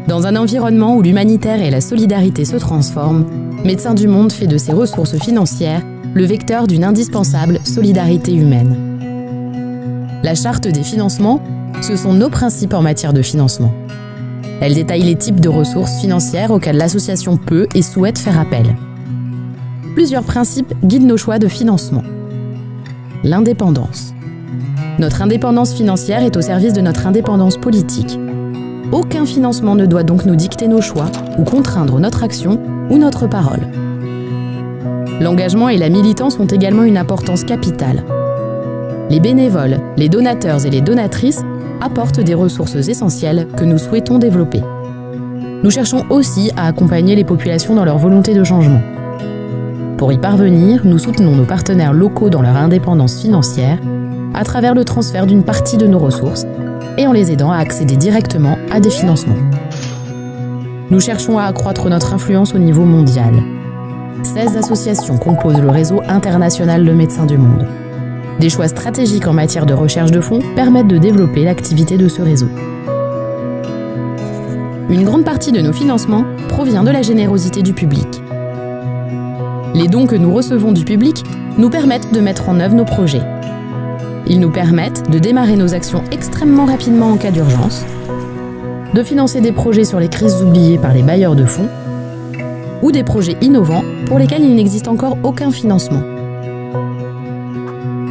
Dans un environnement où l'humanitaire et la solidarité se transforment, Médecins du Monde fait de ses ressources financières le vecteur d'une indispensable solidarité humaine. La charte des financements, ce sont nos principes en matière de financement. Elle détaille les types de ressources financières auxquelles l'association peut et souhaite faire appel. Plusieurs principes guident nos choix de financement. L'indépendance. Notre indépendance financière est au service de notre indépendance politique. Aucun financement ne doit donc nous dicter nos choix ou contraindre notre action ou notre parole. L'engagement et la militance ont également une importance capitale. Les bénévoles, les donateurs et les donatrices apportent des ressources essentielles que nous souhaitons développer. Nous cherchons aussi à accompagner les populations dans leur volonté de changement. Pour y parvenir, nous soutenons nos partenaires locaux dans leur indépendance financière à travers le transfert d'une partie de nos ressources et en les aidant à accéder directement à des financements. Nous cherchons à accroître notre influence au niveau mondial. 16 associations composent le réseau international de Médecins du Monde. Des choix stratégiques en matière de recherche de fonds permettent de développer l'activité de ce réseau. Une grande partie de nos financements provient de la générosité du public. Les dons que nous recevons du public nous permettent de mettre en œuvre nos projets. Ils nous permettent de démarrer nos actions extrêmement rapidement en cas d'urgence, de financer des projets sur les crises oubliées par les bailleurs de fonds, ou des projets innovants pour lesquels il n'existe encore aucun financement.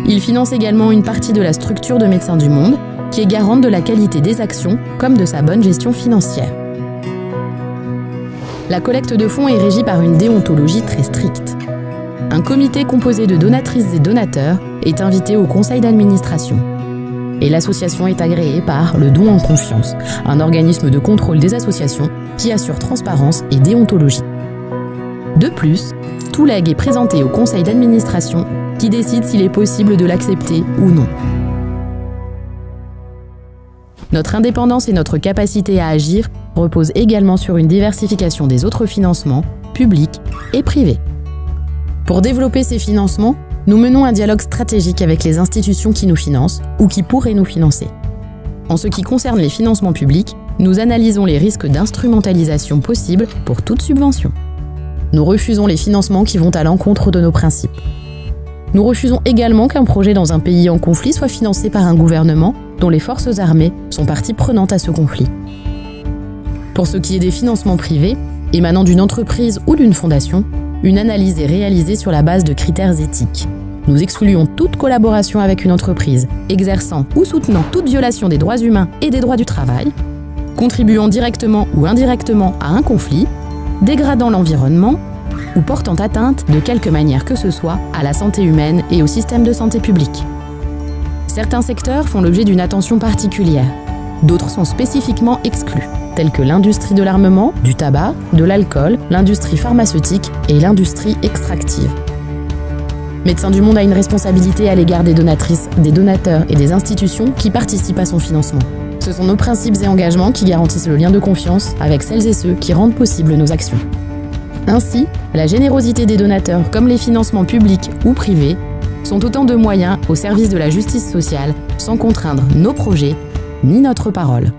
Ils financent également une partie de la structure de Médecins du Monde, qui est garante de la qualité des actions comme de sa bonne gestion financière. La collecte de fonds est régie par une déontologie très stricte. Un comité composé de donatrices et donateurs est invité au conseil d'administration. Et l'association est agréée par le Don en Confiance, un organisme de contrôle des associations qui assure transparence et déontologie. De plus, tout legs est présenté au conseil d'administration qui décide s'il est possible de l'accepter ou non. Notre indépendance et notre capacité à agir reposent également sur une diversification des autres financements, publics et privés. Pour développer ces financements, nous menons un dialogue stratégique avec les institutions qui nous financent ou qui pourraient nous financer. En ce qui concerne les financements publics, nous analysons les risques d'instrumentalisation possibles pour toute subvention. Nous refusons les financements qui vont à l'encontre de nos principes. Nous refusons également qu'un projet dans un pays en conflit soit financé par un gouvernement dont les forces armées sont partie prenante à ce conflit. Pour ce qui est des financements privés, émanant d'une entreprise ou d'une fondation, une analyse est réalisée sur la base de critères éthiques. Nous excluons toute collaboration avec une entreprise exerçant ou soutenant toute violation des droits humains et des droits du travail, contribuant directement ou indirectement à un conflit, dégradant l'environnement ou portant atteinte de quelque manière que ce soit à la santé humaine et au système de santé publique. Certains secteurs font l'objet d'une attention particulière, d'autres sont spécifiquement exclus, tels que l'industrie de l'armement, du tabac, de l'alcool, l'industrie pharmaceutique et l'industrie extractive. Médecins du Monde a une responsabilité à l'égard des donatrices, des donateurs et des institutions qui participent à son financement. Ce sont nos principes et engagements qui garantissent le lien de confiance avec celles et ceux qui rendent possible nos actions. Ainsi, la générosité des donateurs comme les financements publics ou privés sont autant de moyens au service de la justice sociale sans contraindre nos projets ni notre parole.